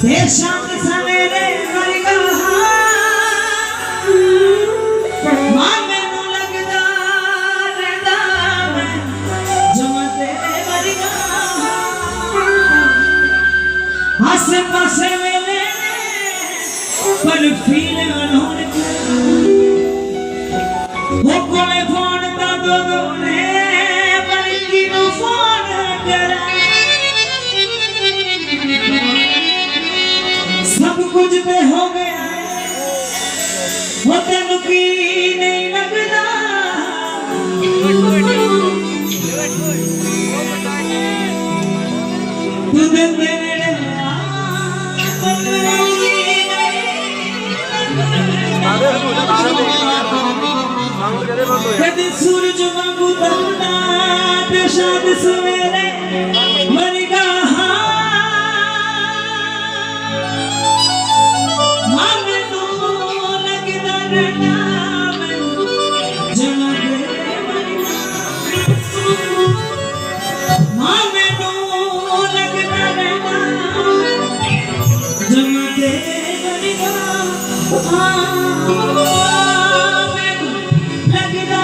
देर शाम सवेरे वर्गा मां मैनू लगदा रहंदा मैं जमा तेरे वर्गा आसे पासे वेले पर फील अनहोनी वो कोले फोन दा दो ने पर किनू फोन करा सब कुछ पे हो गया वो तेनू की नहीं लगदा तू दे मेरे कदे सूरज वांगू तंदा ते शाद सवेरे मरगा मां मैनू लगदा रहना जमा तेरे वर्गा मां मैनू लगदा रहना जमा तेरे वर्गा लगदा